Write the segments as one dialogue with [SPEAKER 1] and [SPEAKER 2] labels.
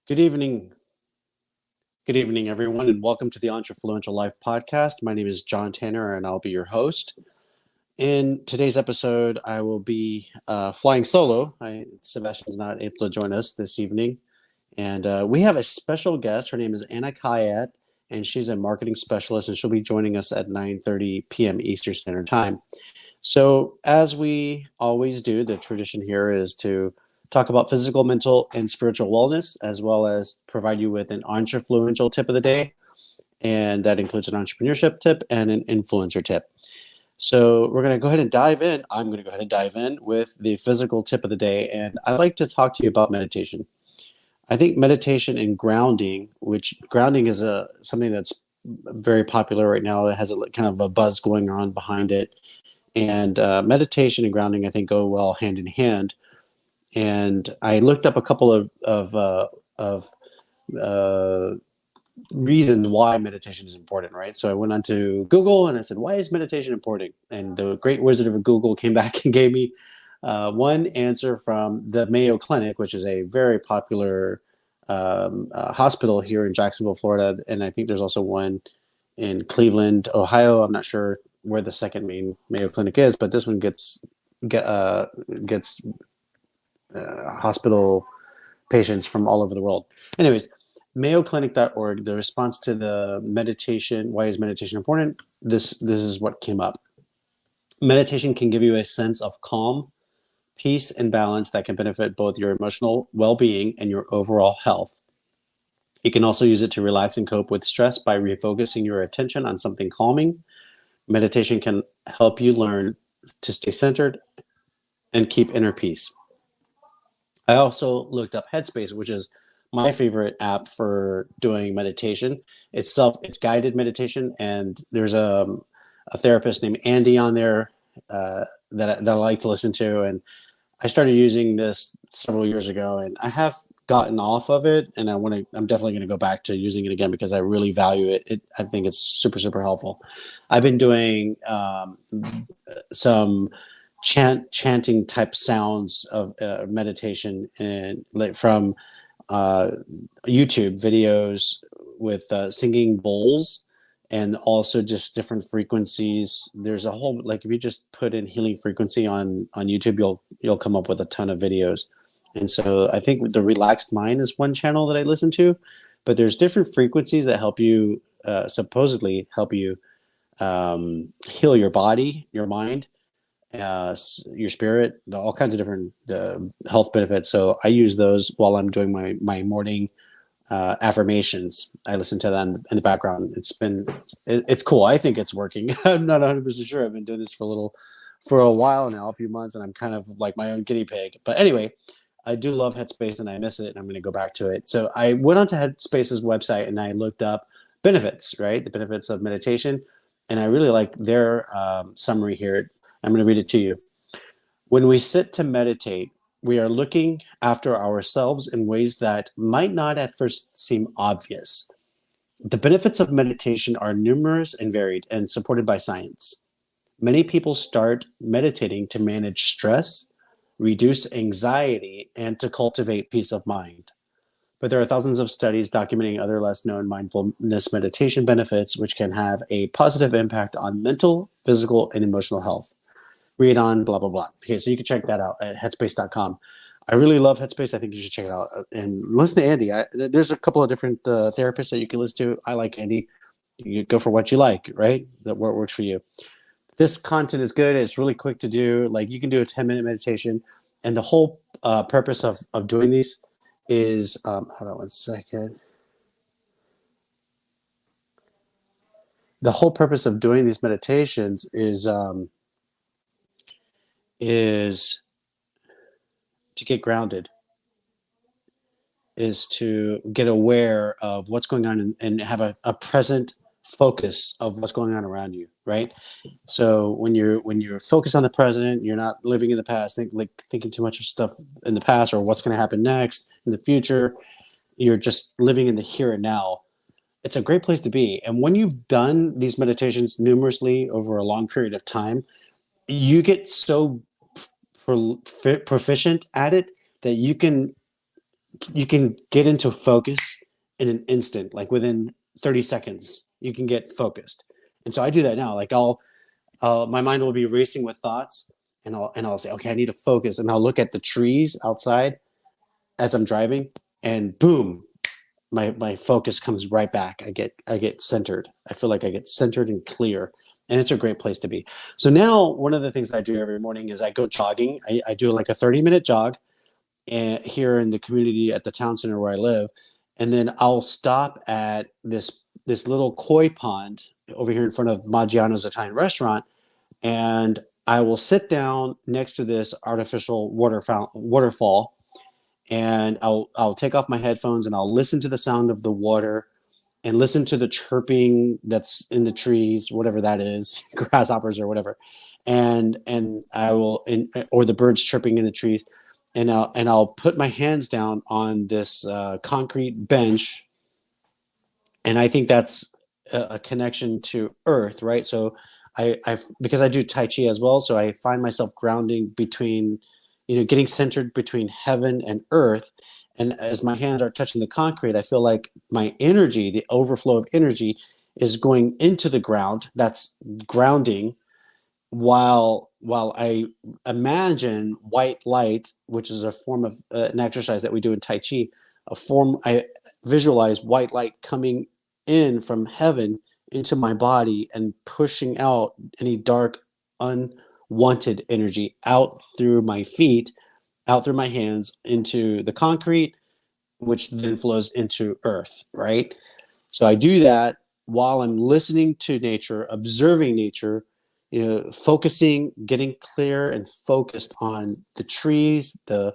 [SPEAKER 1] Good evening. Good evening, everyone, and welcome to the Entrefluential Life podcast. My name is John Tanner, and I'll be your host. In today's episode, I will be flying solo. Sebastian's not able to join us this evening. And we have a special guest. Her name is Anna Kayat, and she's a marketing specialist, and she'll be joining us at 9:30 p.m. Eastern Standard Time. So, as we always do, the tradition here is to talk about physical, mental, and spiritual wellness, as well as provide you with an entrefluential tip of the day. And that includes an entrepreneurship tip and an influencer tip. So, we're going to go ahead and dive in. I'm going to go ahead and dive in with the physical tip of the day. And I'd like to talk to you about meditation. I think meditation and grounding, which grounding is something that's very popular right now. It has a kind of a buzz going on behind it. And meditation and grounding, I think, go well hand in hand. And I looked up a couple of reasons why meditation is important, right? So I went onto Google and I said, "Why is meditation important?" And the great wizard of Google came back and gave me one answer from the Mayo Clinic, which is a very popular hospital here in Jacksonville, Florida, and I think there's also one in Cleveland, Ohio. I'm not sure where the second main Mayo Clinic is, but this one gets hospital patients from all over the world. Anyways, mayoclinic.org, the response to the meditation, why is meditation important? This is what came up. Meditation can give you a sense of calm, peace, and balance that can benefit both your emotional well-being and your overall health. You can also use it to relax and cope with stress by refocusing your attention on something calming. Meditation can help you learn to stay centered and keep inner peace. I also looked up Headspace, which is my favorite app for doing meditation. It's guided meditation, and there's a therapist named Andy on there that I like to listen to. And I started using this several years ago, and I have gotten off of it, and I'm definitely going to go back to using it again because I really value it. I think it's super, super helpful. I've been doing some chanting type sounds of meditation, and like from YouTube videos with singing bowls, and also just different frequencies. There's a whole, like, if you just put in healing frequency on YouTube, you'll come up with a ton of videos. And so I think the Relaxed Mind is one channel that I listen to, but there's different frequencies that help you supposedly help you heal your body, your mind, your spirit, all kinds of different health benefits. So I use those while I'm doing my morning affirmations. I listen to that in the background. It's cool. I think it's working. I'm not 100% sure. I've been doing this for a while now, a few months, and I'm kind of like my own guinea pig. But anyway, I do love Headspace, and I miss it, and I'm going to go back to it. So I went onto Headspace's website and I looked up benefits, right? The benefits of meditation, and I really like their summary here. I'm going to read it to you. When we sit to meditate, we are looking after ourselves in ways that might not at first seem obvious. The benefits of meditation are numerous and varied and supported by science. Many people start meditating to manage stress, reduce anxiety, and to cultivate peace of mind. But there are thousands of studies documenting other less known mindfulness meditation benefits, which can have a positive impact on mental, physical, and emotional health. Read on, blah, blah, blah. Okay, so you can check that out at headspace.com. I really love Headspace. I think you should check it out and listen to Andy. There's a couple of different therapists that you can listen to. I like Andy. You go for what you like, right? That what works for you. This content is good. It's really quick to do. Like, you can do a 10-minute meditation. And the whole purpose of doing these is, hold on one second. The whole purpose of doing these meditations is to get grounded, is to get aware of what's going on and have a present focus of what's going on around you, right? So when you're focused on the present, you're not living in the past, thinking too much of stuff in the past or what's going to happen next in the future. You're just living in the here and now. It's a great place to be. And when you've done these meditations numerously over a long period of time, you get so proficient at it that you can you can get into focus in an instant, like within 30 seconds, you can get focused. And so I do that now. Like my mind will be racing with thoughts, and I'll say, okay, I need to focus, and I'll look at the trees outside as I'm driving, and boom, my focus comes right back. I get centered. I feel like I get centered and clear, and it's a great place to be. So now one of the things I do every morning is I go jogging. I do like a 30-minute jog here in the community at the town center where I live, and then I'll stop at this little koi pond over here in front of Maggiano's Italian restaurant, and I will sit down next to this artificial waterfall, and I'll take off my headphones and I'll listen to the sound of the water and listen to the chirping that's in the trees, whatever that is, grasshoppers or whatever, and I will or the birds chirping in the trees, and I'll put my hands down on this concrete bench, and I think that's a connection to earth, right? So I because I do Tai Chi as well, so I find myself grounding between, getting centered between heaven and earth. And as my hands are touching the concrete, I feel like my energy, the overflow of energy, is going into the ground. That's grounding, while I imagine white light, which is a form of an exercise that we do in Tai Chi, I visualize white light coming in from heaven into my body and pushing out any dark, unwanted energy out through my feet, out through my hands into the concrete, which then flows into earth, right? So I do that while I'm listening to nature, observing nature, focusing, getting clear and focused on the trees, the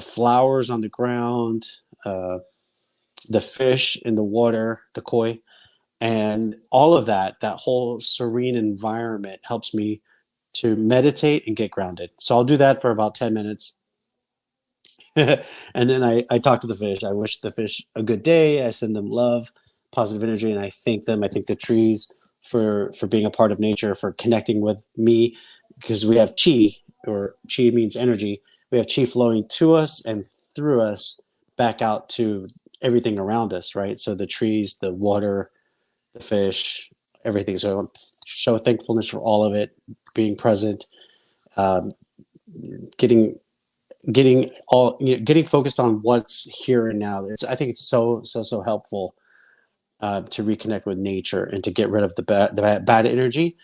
[SPEAKER 1] flowers on the ground, the fish in the water, the koi, and all of that whole serene environment helps me to meditate and get grounded. So I'll do that for about 10 minutes. And then I talk to the fish. I wish the fish a good day. I send them love, positive energy, and I thank them. I thank the trees for being a part of nature, for connecting with me, because we have chi, or chi means energy. We have chi flowing to us and through us back out to everything around us, right? So the trees, the water, the fish, everything. So show thankfulness for all of it, being present, um, getting getting focused on what's here and now. I think it's so helpful to reconnect with nature and to get rid of the bad energy.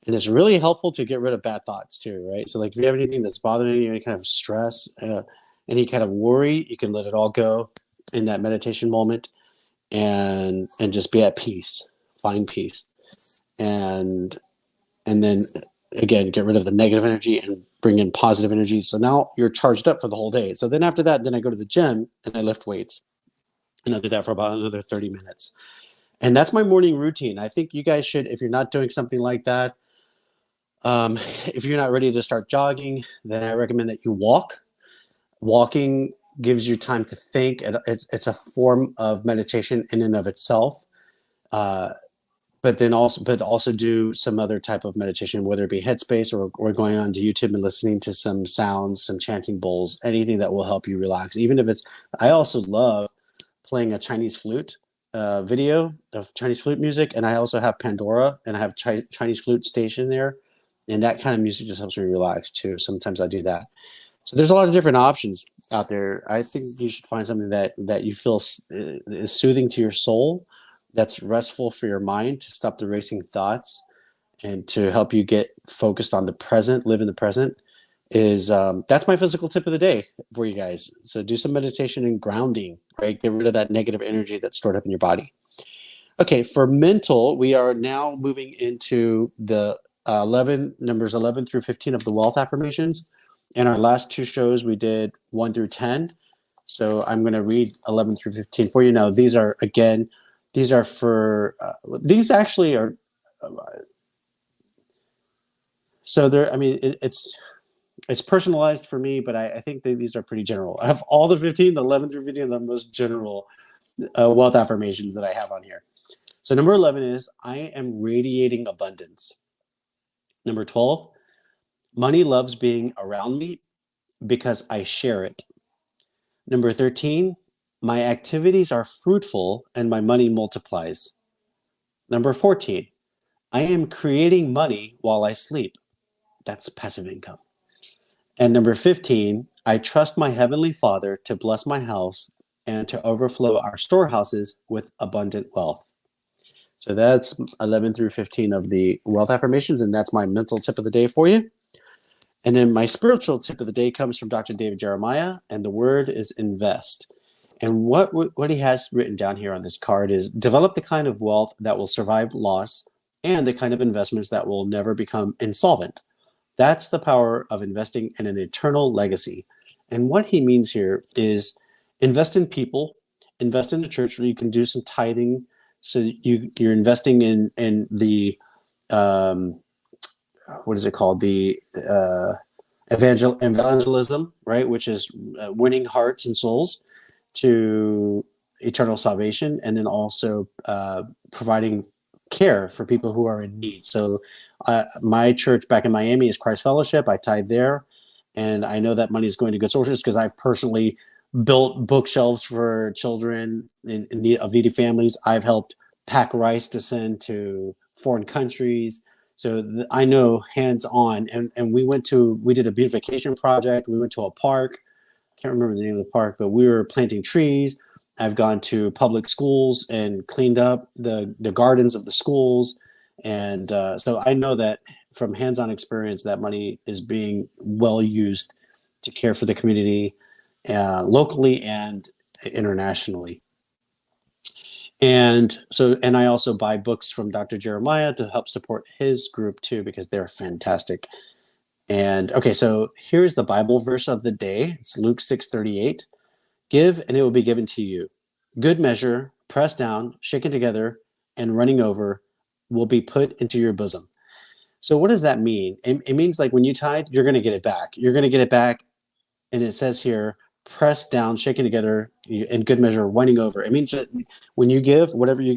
[SPEAKER 1] And it's really helpful to get rid of bad thoughts too, right? So like if you have anything that's bothering you, any kind of stress, any kind of worry, you can let it all go in that meditation moment, and just be at peace, find peace, and then again get rid of the negative energy and bring in positive energy. So now you're charged up for the whole day. So then after that, then I go to the gym and I lift weights, and I do that for about another 30 minutes. And that's my morning routine. I think you guys should, if you're not doing something like that, if you're not ready to start jogging, then I recommend that you walk. Walking gives you time to think. It's a form of meditation in and of itself. But also do some other type of meditation, whether it be headspace or going on to YouTube and listening to some sounds, some chanting bowls, anything that will help you relax. Even if I also love playing a Chinese flute video of Chinese flute music, and I also have Pandora, and I have Chinese flute station there, and that kind of music just helps me relax too. Sometimes I do that. So there's a lot of different options out there. I think you should find something that you feel is soothing to your soul, that's restful for your mind, to stop the racing thoughts and to help you get focused on the present, live in the present. That's my physical tip of the day for you guys. So do some meditation and grounding, right? Get rid of that negative energy that's stored up in your body. Okay, for mental, we are now moving into the numbers 11 through 15 of the wealth affirmations. In our last two shows, we did 1 through 10. So I'm going to read 11 through 15 for you now. These are for, these actually are, so they're, I mean, it's personalized for me, but I think these are pretty general. I have all the 15, the 11 through 15, the most general wealth affirmations that I have on here. So number 11 is, I am radiating abundance. Number 12, money loves being around me because I share it. Number 13, my activities are fruitful and my money multiplies. Number 14, I am creating money while I sleep. That's passive income. And number 15, I trust my heavenly Father to bless my house and to overflow our storehouses with abundant wealth. So that's 11 through 15 of the wealth affirmations, and that's my mental tip of the day for you. And then my spiritual tip of the day comes from Dr. David Jeremiah, and the word is invest. And what he has written down here on this card is develop the kind of wealth that will survive loss and the kind of investments that will never become insolvent. That's the power of investing in an eternal legacy. And what he means here is invest in people, invest in the church where you can do some tithing. So you're investing in the what is it called? The evangelism, right? Which is winning hearts and souls to eternal salvation, and then also providing care for people who are in need. So my church back in Miami is Christ Fellowship. I tithe there, and I know that money is going to good sources because I've personally built bookshelves for children in need of needy families. I've helped pack rice to send to foreign countries. So I know hands on, and we did a beautification project. We went to a park. Can't remember the name of the park, but we were planting trees. I've gone to public schools and cleaned up the gardens of the schools. And so I know that from hands-on experience, that money is being well used to care for the community locally and internationally. And I also buy books from Dr. Jeremiah to help support his group too, because they're fantastic. And okay, so here's the Bible verse of the day. It's Luke 6:38. Give and it will be given to you. Good measure, pressed down, shaken together, and running over will be put into your bosom. So what does that mean? It means like when you tithe, you're going to get it back. You're going to get it back. And it says here, pressed down, shaken together, in good measure, running over. It means that when you give, whatever you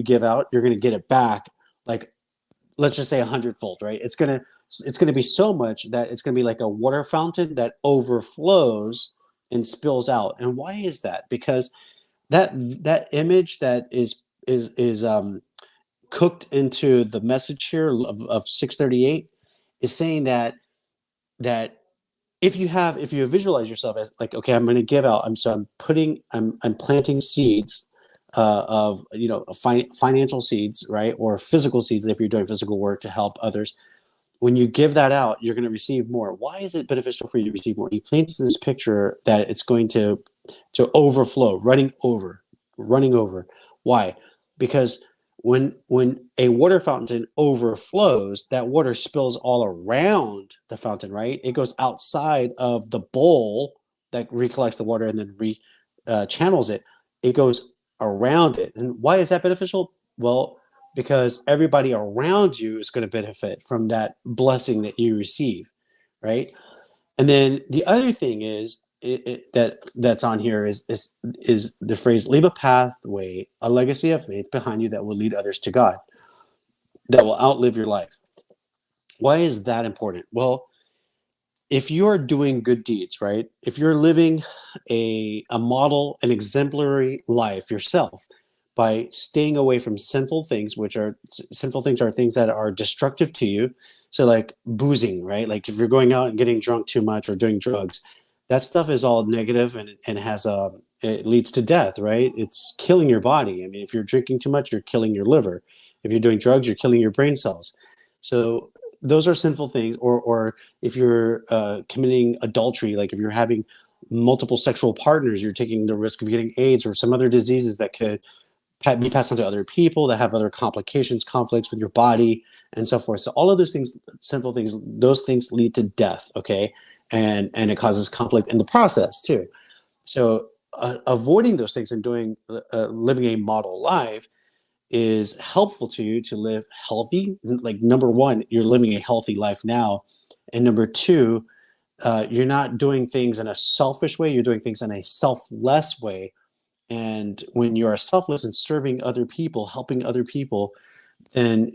[SPEAKER 1] give out, you're gonna get it back. Like, let's just say 100-fold, right? It's gonna be so much that it's gonna be like a water fountain that overflows and spills out. And why is that? Because that image that is cooked into the message here of 638 is saying that if you visualize yourself as like, okay, I'm going to give out. I'm planting seeds of financial seeds, right, or physical seeds if you're doing physical work to help others. When you give that out, you're going to receive more. Why is it beneficial for you to receive more? He paints this picture that it's going to overflow, running over. Why? Because when a water fountain overflows, that water spills all around the fountain, right? It goes outside of the bowl that recollects the water and then channels it. It goes around it. And why is that beneficial? Well, because everybody around you is going to benefit from that blessing that you receive, right? And then the other thing is that's on here is the phrase leave a pathway, a legacy of faith behind you that will lead others to God, that will outlive your life. Why is that important? Well, if you're doing good deeds, right? If you're living a model, an exemplary life yourself by staying away from sinful things, sinful things are things that are destructive to you. So like boozing, right? Like if you're going out and getting drunk too much or doing drugs, that stuff is all negative and it leads to death, right? It's killing your body. I mean, if you're drinking too much, you're killing your liver. If you're doing drugs, you're killing your brain cells. So those are sinful things. Or if you're committing adultery, like if you're having multiple sexual partners, you're taking the risk of getting AIDS or some other diseases that could be passed on to other people, that have other complications, conflicts with your body, and so forth. So all of those things, sinful things, those things lead to death, okay? And it causes conflict in the process too. So avoiding those things and living a model life is helpful to you to live healthy. Like number one, you're living a healthy life now, and number two, you're not doing things in a selfish way. You're doing things in a selfless way. And when you are selfless and serving other people, helping other people, then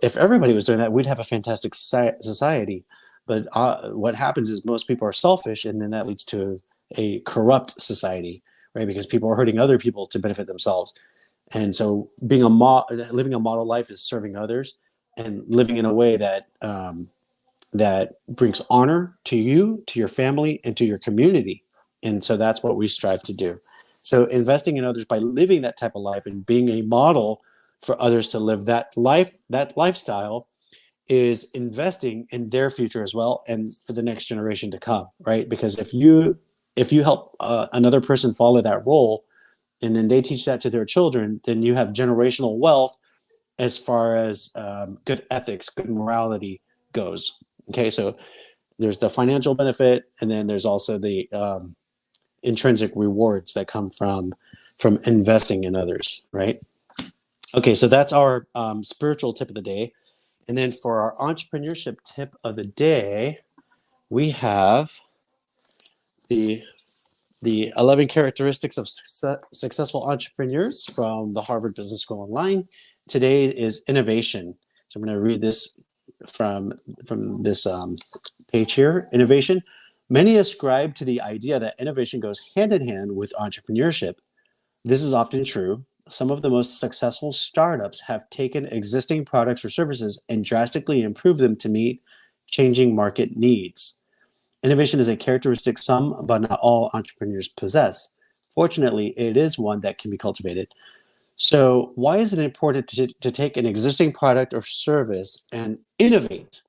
[SPEAKER 1] if everybody was doing that, we'd have a fantastic society. But what happens is most people are selfish, and then that leads to a corrupt society, right? Because people are hurting other people to benefit themselves. And so being living a model life is serving others and living in a way that that brings honor to you, to your family, and to your community. And so that's what we strive to do. So investing in others by living that type of life and being a model for others to live that life, that lifestyle, is investing in their future as well and for the next generation to come, right? Because if you help another person follow that role and then they teach that to their children, then you have generational wealth as far as good ethics, good morality goes. Okay, so there's the financial benefit, and then there's also the intrinsic rewards that come from investing in others, right? Okay, so that's our spiritual tip of the day. And then for our entrepreneurship tip of the day, we have the 11 characteristics of successful entrepreneurs from the Harvard Business School Online. Today is innovation. So I'm going to read this from this page here. Innovation. Many ascribe to the idea that innovation goes hand in hand with entrepreneurship. This is often true. Some of the most successful startups have taken existing products or services and drastically improved them to meet changing market needs. Innovation is a characteristic some, but not all, entrepreneurs possess. Fortunately, it is one that can be cultivated. So why is it important to take an existing product or service and innovate,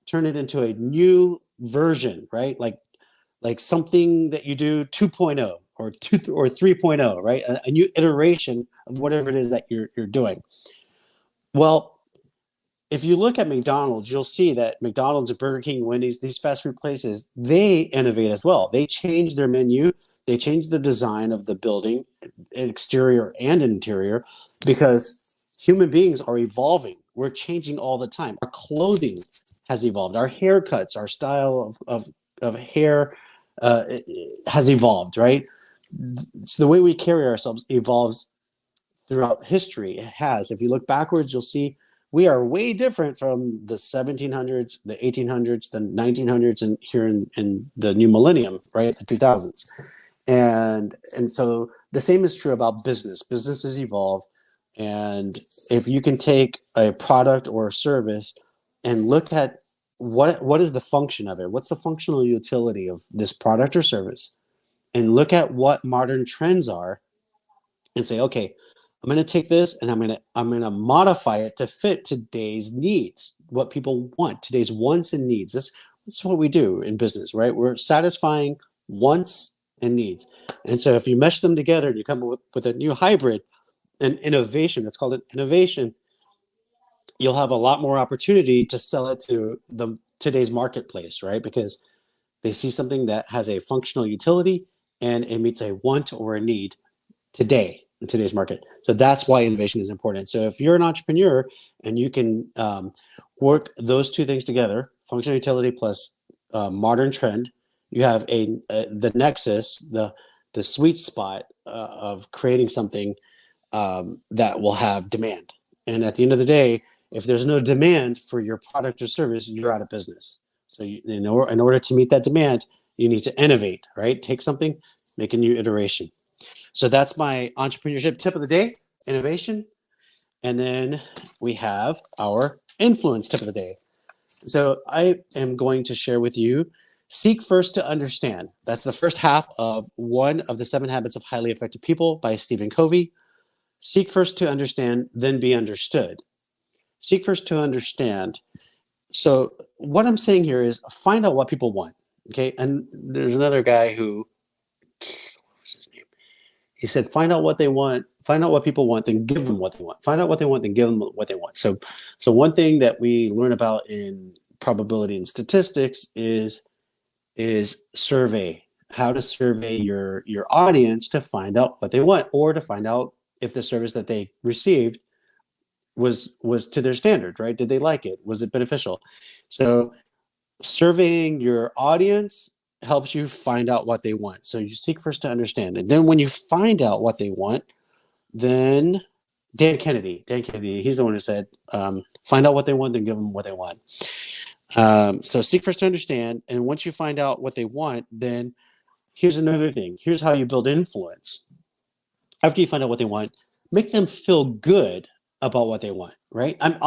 [SPEAKER 1] turn it into a new version, right? Like something that you do 2.0 or 3.0, right? A new iteration of whatever it is that you're doing. Well, if you look at McDonald's, you'll see that McDonald's and Burger King, Wendy's, these fast food places, they innovate as well. They change their menu, they change the design of the building, exterior and interior, because human beings are evolving. We're changing all the time. Our clothing has evolved. Our haircuts, our style of hair has evolved, right? So the way we carry ourselves evolves throughout history. It has. If you look backwards, you'll see we are way different from the 1700s, the 1800s, the 1900s, and here in the new millennium, right, the 2000s. And so the same is true about business. Businesses evolve, and if you can take a product or a service and look at what is the function of it, what's the functional utility of this product or service, and look at what modern trends are, and say, okay, I'm going to take this and I'm going to modify it to fit today's needs, what people want, today's wants and needs. That's what we do in business, right? We're satisfying wants and needs. And so if you mesh them together and you come up with a new hybrid, an innovation, that's called an innovation, you'll have a lot more opportunity to sell it to today's marketplace, right? Because they see something that has a functional utility and it meets a want or a need today in today's market. So that's why innovation is important. So if you're an entrepreneur and you can work those two things together, functional utility plus modern trend, you have the nexus, the sweet spot of creating something that will have demand. And at the end of the day, if there's no demand for your product or service, you're out of business. So in order to meet that demand, you need to innovate, right? Take something, make a new iteration. So that's my entrepreneurship tip of the day, innovation. And then we have our influence tip of the day. So I am going to share with you, seek first to understand. That's the first half of one of the 7 Habits of Highly Effective People by Stephen Covey. Seek first to understand, then be understood. Seek first to understand. So what I'm saying here is find out what people want. Okay. And there's another guy who, what's his name? He said, find out what they want, find out what people want, then give them what they want. Find out what they want, then give them what they want. So one thing that we learn about in probability and statistics is survey, how to survey your audience to find out what they want, or to find out if the service that they received was to their standard, right? Did they like it? Was it beneficial? So surveying your audience helps you find out what they want. So you seek first to understand. And then when you find out what they want, then Dan Kennedy, he's the one who said, find out what they want, then give them what they want. So seek first to understand. And once you find out what they want, then here's another thing. Here's how you build influence. After you find out what they want, make them feel good about what they want, right? I'm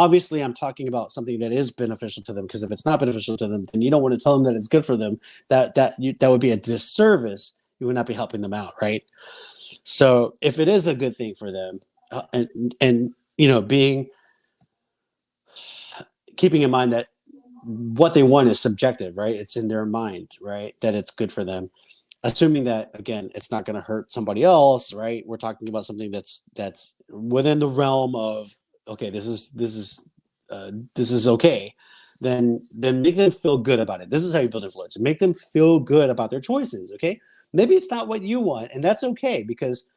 [SPEAKER 1] talking about something that is beneficial to them, because if it's not beneficial to them, then you don't want to tell them that it's good for them. That would be a disservice. You would not be helping them out, right? So if it is a good thing for them, and being keeping in mind that what they want is subjective, right? It's in their mind, right? That it's good for them. Assuming that, again, it's not going to hurt somebody else, right? We're talking about something that's within the realm of, okay, this is okay. Then make them feel good about it. This is how you build influence. Make them feel good about their choices. Okay, maybe it's not what you want, and that's okay, because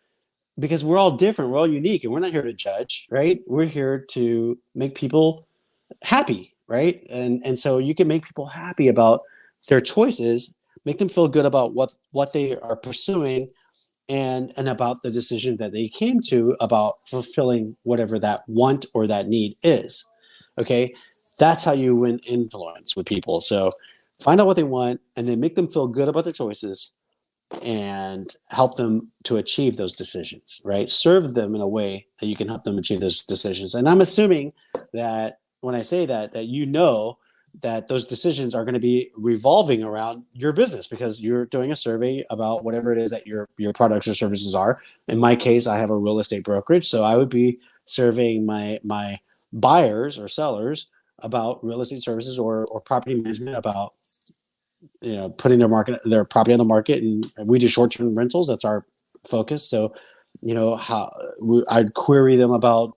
[SPEAKER 1] we're all different, we're all unique, and we're not here to judge, right? We're here to make people happy, right? And so you can make people happy about their choices, make them feel good about what they are pursuing, and about the decision that they came to about fulfilling whatever that want or that need is. Okay, that's how you win influence with people. So find out what they want, and then make them feel good about their choices, and help them to achieve those decisions, right? Serve them in a way that you can help them achieve those decisions. And I'm assuming that when I say that that those decisions are going to be revolving around your business, because you're doing a survey about whatever it is that your products or services are. In my case, I have a real estate brokerage, so I would be surveying my buyers or sellers about real estate services or property management, about putting their property on the market. And we do short-term rentals. That's our focus. So I'd query them about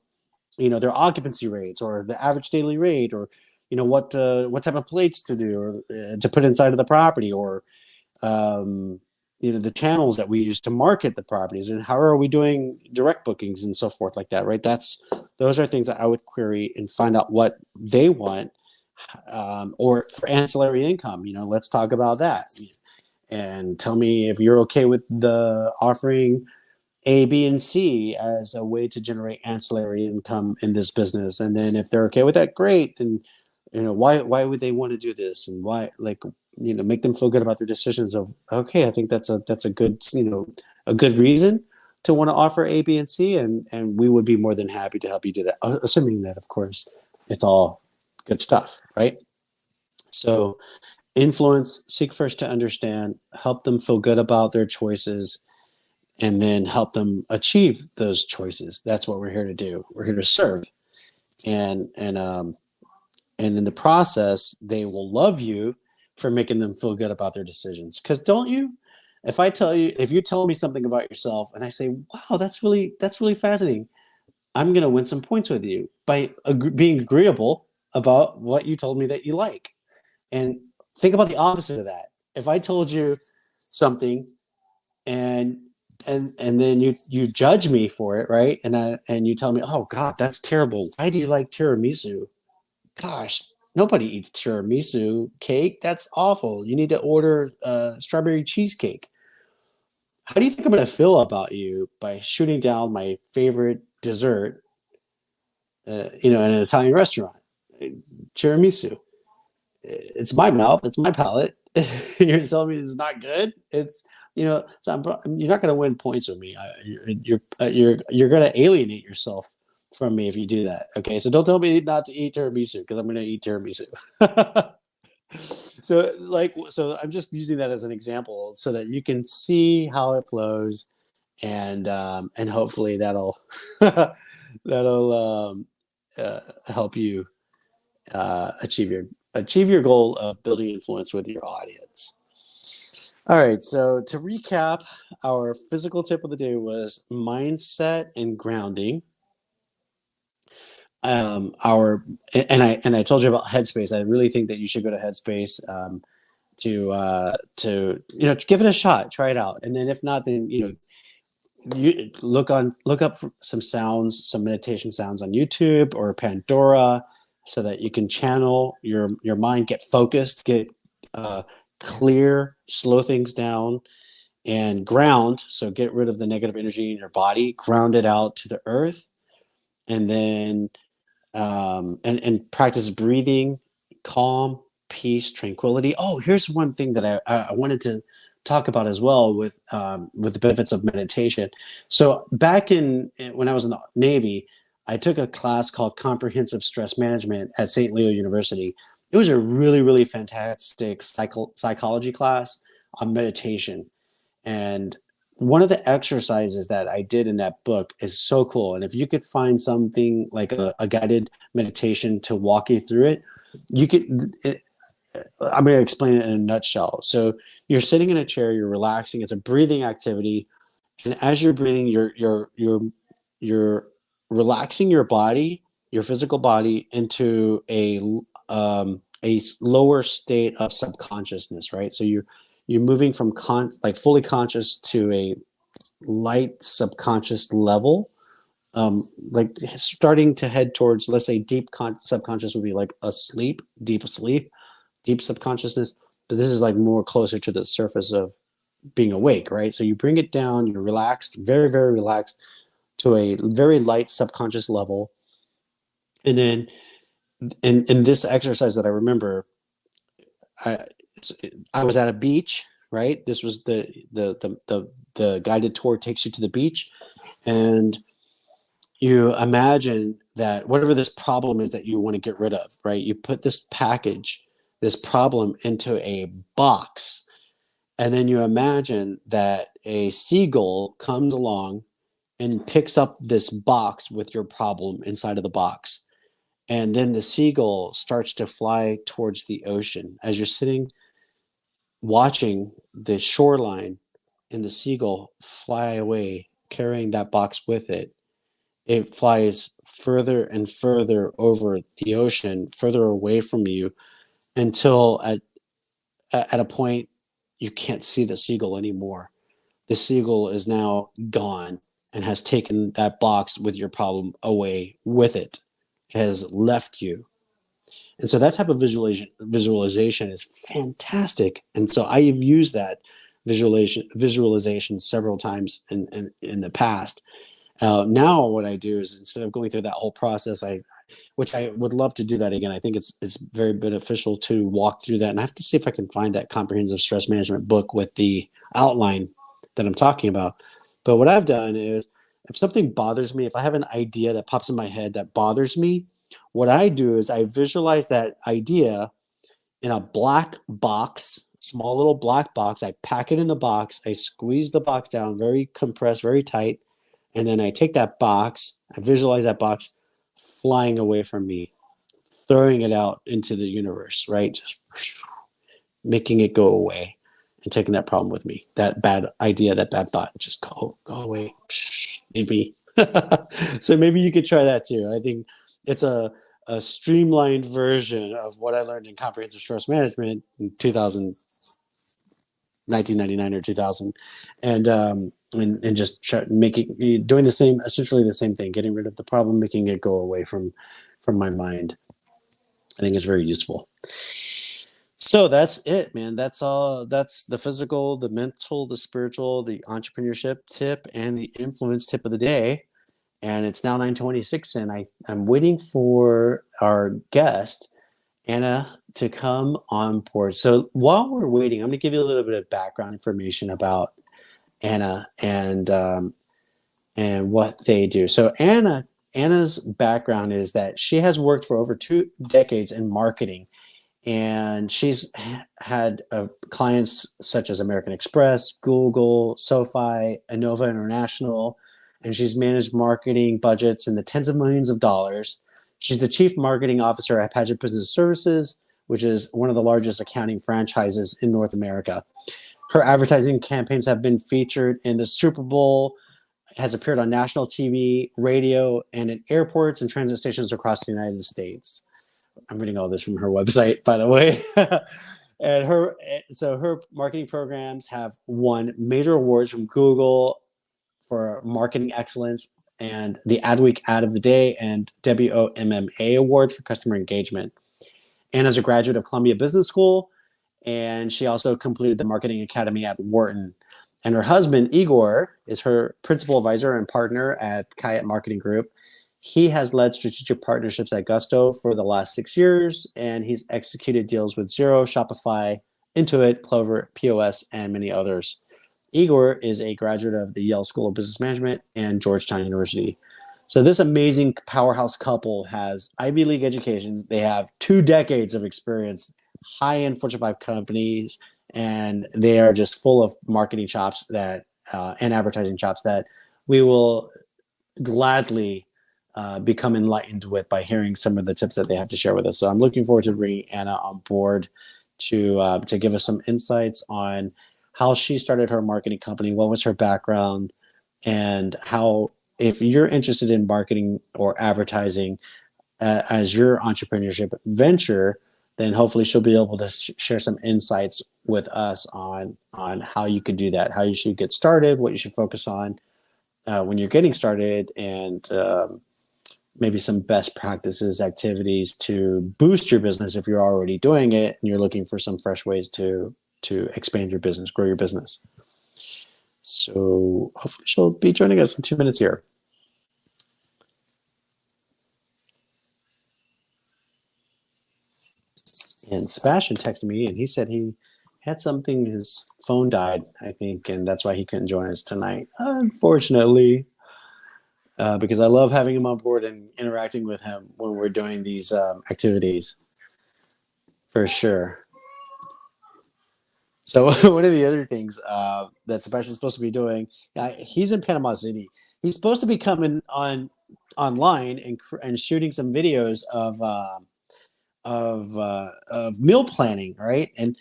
[SPEAKER 1] their occupancy rates, or the average daily rate, or what type of plates to do, or to put inside of the property, or the channels that we use to market the properties, and how are we doing direct bookings and so forth like that, right? Those are things that I would query and find out what they want. Or for ancillary income, let's talk about that, and tell me if you're okay with the offering A, B, and C as a way to generate ancillary income in this business. And then if they're okay with that, great. Then why would they want to do this, and why, make them feel good about their decisions of, okay, I think that's a good a good reason to want to offer A, B, and C, and we would be more than happy to help you do that, assuming that, of course, it's all good stuff, right? So influence, seek first to understand, help them feel good about their choices, and then help them achieve those choices. That's what we're here to do. We're here to serve. And in the process, they will love you for making them feel good about their decisions. Because don't you? If you tell me something about yourself and I say, wow, that's really fascinating, I'm going to win some points with you by being agreeable about what you told me that you like. And think about the opposite of that. If I told you something and then you judge me for it, right? And you tell me, oh God, that's terrible. Why do you like tiramisu? Gosh, nobody eats tiramisu cake. That's awful. You need to order strawberry cheesecake. How do you think I'm going to feel about you by shooting down my favorite dessert, in an Italian restaurant? Tiramisu. It's my mouth. It's my palate. You're telling me it's not good. It's so you're not going to win points with me. You're going to alienate yourself from me if you do that. Okay, so don't tell me not to eat tiramisu, because I'm going to eat tiramisu. So I'm just using that as an example so that you can see how it flows, and hopefully that'll help you achieve your goal of building influence with your audience. All right, so to recap, our physical tip of the day was mindset and grounding. I told you about Headspace. I really think that you should go to Headspace to give it a shot, try it out, and then if not, then you look up some sounds, some meditation sounds on YouTube or Pandora, so that you can channel your mind, get focused, get clear, slow things down, and ground. So get rid of the negative energy in your body, ground it out to the earth, and then and practice breathing, calm, peace, tranquility. Oh, here's one thing that I wanted to talk about as well with the benefits of meditation. So back in when I was in the Navy, I took a class called Comprehensive Stress Management at St. Leo University. It was a really, really fantastic psychology class on meditation. And one of the exercises that I did in that book is so cool. And if you could find something like a guided meditation to walk you through it, you could. I'm going to explain it in a nutshell. So you're sitting in a chair, you're relaxing. It's a breathing activity, and as you're breathing, you're relaxing your body, your physical body, into a lower state of subconsciousness, right? So you're moving from like fully conscious to a light subconscious level, like starting to head towards, let's say, subconscious would be like deep sleep, deep subconsciousness, but this is like more closer to the surface of being awake, right? So you bring it down, you're relaxed, very, very relaxed, to a very light subconscious level. And then in this exercise that I remember, I I was at a beach, right? This was the guided tour takes you to the beach, and you imagine that whatever this problem is that you want to get rid of, right? You put this problem into a box, and then you imagine that a seagull comes along and picks up this box with your problem inside of the box. And then the seagull starts to fly towards the ocean as you're sitting watching the shoreline and the seagull fly away, carrying that box with it. It flies further and further over the ocean, further away from you, until at a point you can't see the seagull anymore. The seagull is now gone and has taken that box with your problem away with it. It has left you. And so that type of visualization is fantastic. And so I've used that visualization several times in the past. Now what I do is, instead of going through that whole process, which I would love to do that again. I think it's very beneficial to walk through that. And I have to see if I can find that comprehensive stress management book with the outline that I'm talking about. But what I've done is, if something bothers me, if I have an idea that pops in my head that bothers me, what I do is I visualize that idea in a black box, small little black box. I pack it in the box. I squeeze the box down, very compressed, very tight. And then I take that box, I visualize that box flying away from me, throwing it out into the universe, right? Just making it go away and taking that problem with me. That bad idea, that bad thought, just go away. Maybe. So maybe you could try that too. I think it's a streamlined version of what I learned in comprehensive stress management in 1999 or 2000, and just doing essentially the same thing, getting rid of the problem, making it go away from my mind. I think is very useful. So that's it, man. That's all. That's the physical, the mental, the spiritual, the entrepreneurship tip, and the influence tip of the day. And it's now 9:26, and I'm waiting for our guest, Anna, to come on board. So while we're waiting, I'm going to give you a little bit of background information about Anna and what they do. So Anna's background is that she has worked for over 2 decades in marketing, and she's had clients such as American Express, Google, SoFi, Innova International, and she's managed marketing budgets in the tens of millions of dollars. She's the chief marketing officer at Paget Business Services, which is one of the largest accounting franchises in North America. Her advertising campaigns have been featured in the Super Bowl, has appeared on national TV, radio, and in airports and transit stations across the United States. I'm reading all this from her website, by the way. And her marketing programs have won major awards from Google for marketing excellence, and the Adweek Ad of the Day, and WOMMA Award for customer engagement. Anna's a graduate of Columbia Business School, and she also completed the Marketing Academy at Wharton. And her husband, Igor, is her principal advisor and partner at Kayat Marketing Group. He has led strategic partnerships at Gusto for the last 6 years, and he's executed deals with Xero, Shopify, Intuit, Clover, POS, and many others. Igor is a graduate of the Yale School of Business Management and Georgetown University. So this amazing powerhouse couple has Ivy League educations. They have 2 decades of experience, high-end Fortune 5 companies, and they are just full of marketing chops that and advertising chops that we will gladly become enlightened with by hearing some of the tips that they have to share with us. So I'm looking forward to bringing Anna on board to give us some insights on how she started her marketing company, what was her background, and how, if you're interested in marketing or advertising as your entrepreneurship venture, then hopefully she'll be able to share some insights with us on how you could do that, how you should get started, what you should focus on when you're getting started, and maybe some best practices, activities to boost your business if you're already doing it and you're looking for some fresh ways to expand your business, grow your business. So hopefully she'll be joining us in 2 minutes here. And Sebastian texted me and he said he had something, his phone died, I think, and that's why he couldn't join us tonight. Unfortunately, because I love having him on board and interacting with him when we're doing these activities, for sure. So one of the other things that Sebastian's supposed to be doing, he's in Panama City. He's supposed to be coming online and shooting some videos of meal planning, right? And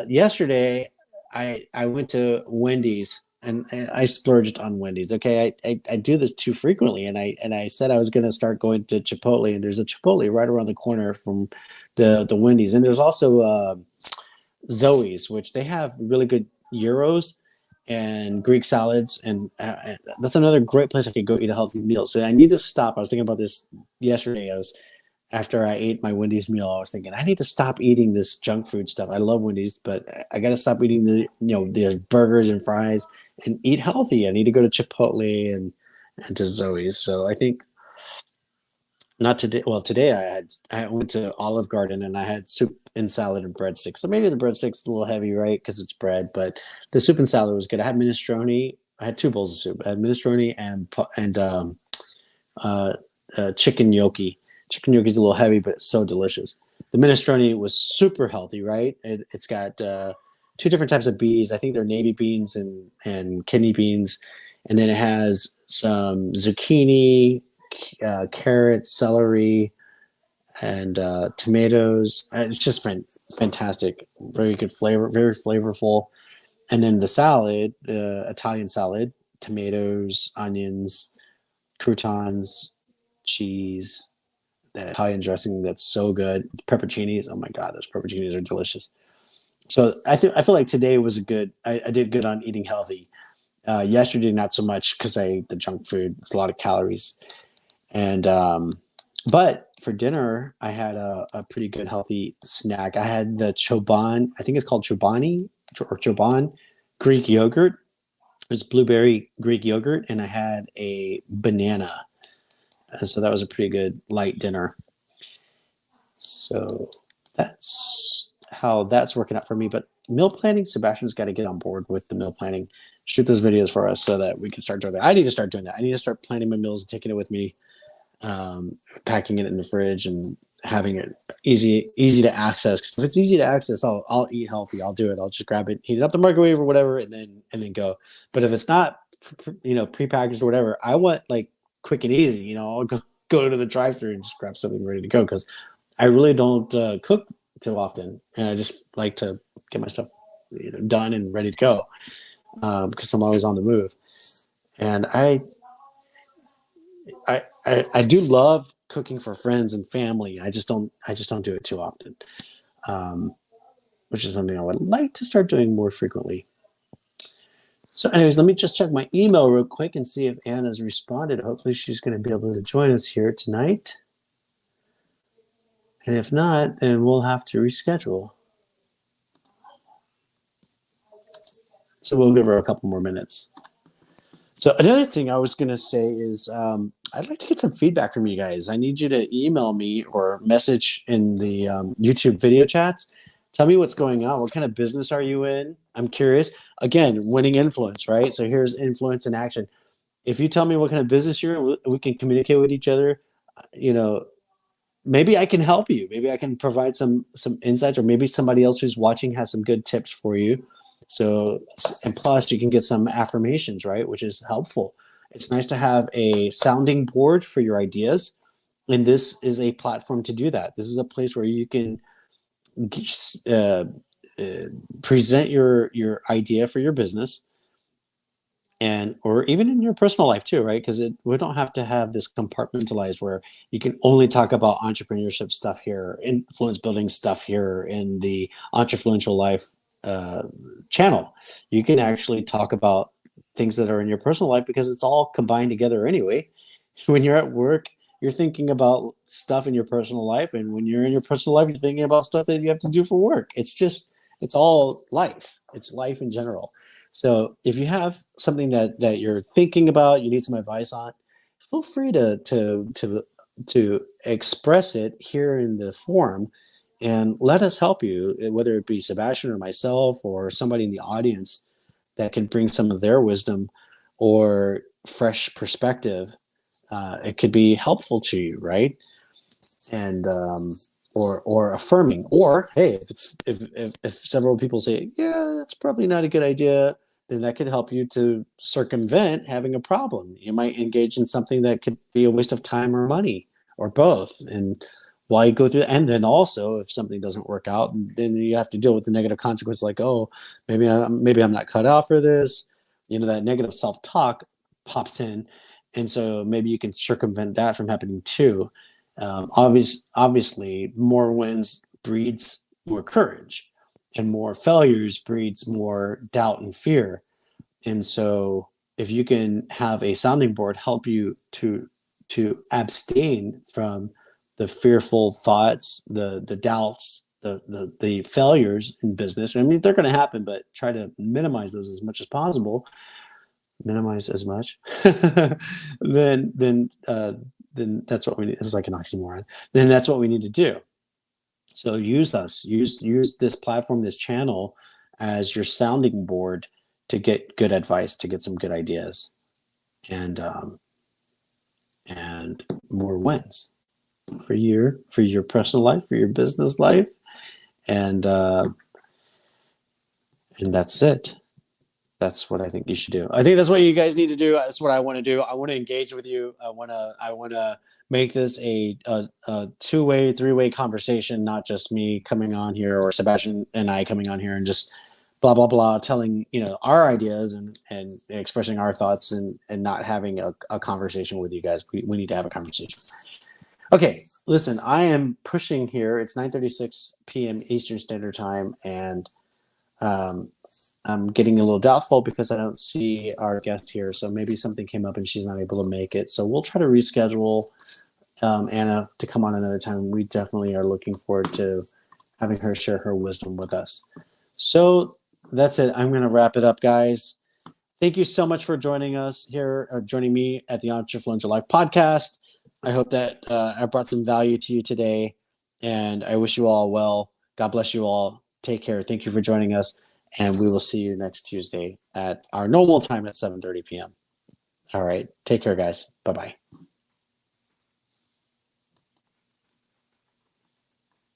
[SPEAKER 1] yesterday, I went to Wendy's and I splurged on Wendy's. Okay, I do this too frequently, and I said I was going to start going to Chipotle, and there's a Chipotle right around the corner from the Wendy's, and there's also Zoe's, which they have really good gyros and Greek salads, and that's another great place I could go eat a healthy meal. So I need to stop. I was thinking about this yesterday. After I ate my Wendy's meal, I was thinking I need to stop eating this junk food stuff. I love Wendy's, but I got to stop eating the burgers and fries and eat healthy. I need to go to Chipotle and to Zoe's. So I think not today. Well, today I went to Olive Garden and I had soup and salad and breadsticks. So maybe the breadsticks a little heavy, right? Because it's bread, but the soup and salad was good. I had minestrone. I had 2 bowls of soup. I had minestrone and chicken gnocchi. Chicken gnocchi is a little heavy, but it's so delicious. The minestrone was super healthy, right? It's got 2 different types of beans. I think they're navy beans and kidney beans, and then it has some zucchini, carrots, celery, and tomatoes. It's just fantastic. Very good flavor, very flavorful. And then the salad, the Italian salad, tomatoes, onions, croutons, cheese, that Italian dressing that's so good. Pepperoncinis, oh my god, those pepperoncinis are delicious. So I feel like today was a good. I did good on eating healthy. Yesterday, not so much because I ate the junk food. It's a lot of calories. And but for dinner, I had a pretty good healthy snack. I had the choban. I think it's called chobani or choban Greek yogurt. It was blueberry Greek yogurt, and I had a banana. And so that was a pretty good light dinner. So that's how that's working out for me. But meal planning, Sebastian's got to get on board with the meal planning. Shoot those videos for us so that we can start doing that. I need to start doing that. I need to start planning my meals and taking it with me, packing it in the fridge and having it easy to access. Because if it's easy to access, I'll eat healthy. I'll do it. I'll just grab it, heat it up the microwave or whatever, and then go. But if it's not, prepackaged or whatever, I want like quick and easy. I'll go to the drive-thru and just grab something ready to go because I really don't cook too often, and I just like to get my stuff done and ready to go because I'm always on the move. And I do love cooking for friends and family. I just don't do it too often, which is something I would like to start doing more frequently. So anyways, let me just check my email real quick and see if Anna's responded. Hopefully she's going to be able to join us here tonight. And if not, then we'll have to reschedule. So we'll give her a couple more minutes. So another thing I was going to say is I'd like to get some feedback from you guys. I need you to email me or message in the YouTube video chats Tell me what's going on. What kind of business are you in? I'm curious. Again, winning influence, right? So here's influence in action. If you tell me what kind of business you're in, we can communicate with each other. You know, maybe I can help you. Maybe I can provide some insights, or maybe somebody else who's watching has some good tips for you. So, and plus you can get some affirmations, right? Which is helpful. It's nice to have a sounding board for your ideas. And this is a platform to do that. This is a place where you can uh, present your idea for your business, and or even in your personal life too, right? Because we don't have to have this compartmentalized where you can only talk about entrepreneurship stuff here, influence building stuff here in the Entrefluential Life uh, channel. You can actually talk about things that are in your personal life, because it's all combined together anyway. When you're at work, you're thinking about stuff in your personal life, and when you're in your personal life, you're thinking about stuff that you have to do for work. It's all life. It's life in general. So if you have something that you're thinking about, you need some advice on, feel free to express it here in the forum, and let us help you, whether it be Sebastian or myself or somebody in the audience that can bring some of their wisdom or fresh perspective. It could be helpful to you, right? And or affirming, or hey, if several people say, yeah, that's probably not a good idea, then that could help you to circumvent having a problem. You might engage in something that could be a waste of time or money, or both. And while you go through, and then also if something doesn't work out, then you have to deal with the negative consequence, like, oh, maybe I'm not cut out for this. That negative self-talk pops in, and so maybe you can circumvent that from happening too. Obviously, more wins breeds more courage, and more failures breeds more doubt and fear. And so, if you can have a sounding board help you to abstain from the fearful thoughts, the doubts, the failures in business. I mean, they're going to happen, but try to minimize those as much as possible. Minimize as much, then then that's what we need. It's like an oxymoron. Then that's what we need to do. So use us, use this platform, this channel, as your sounding board to get good advice, to get some good ideas, and more wins for your personal life, for your business life, and that's it. That's what I think you should do. I think that's what you guys need to do. That's what I want to do. I want to engage with you. I want to make this a two-way, three-way conversation, not just me coming on here or Sebastian and I coming on here and just blah blah blah, telling our ideas and expressing our thoughts, and not having a conversation with you guys. We need to have a conversation. Okay, listen, I am pushing here. It's 9:36 p.m. Eastern Standard Time, and I'm getting a little doubtful because I don't see our guest here. So maybe something came up and she's not able to make it. So we'll try to reschedule Anna to come on another time. We definitely are looking forward to having her share her wisdom with us. So that's it. I'm going to wrap it up, guys. Thank you so much for joining us here, joining me at the Entrefluential Life podcast. I hope that I brought some value to you today, and I wish you all well. God bless you all. Take care. Thank you for joining us, and we will see you next Tuesday at our normal time at 7:30 p.m. All right. Take care, guys. Bye-bye.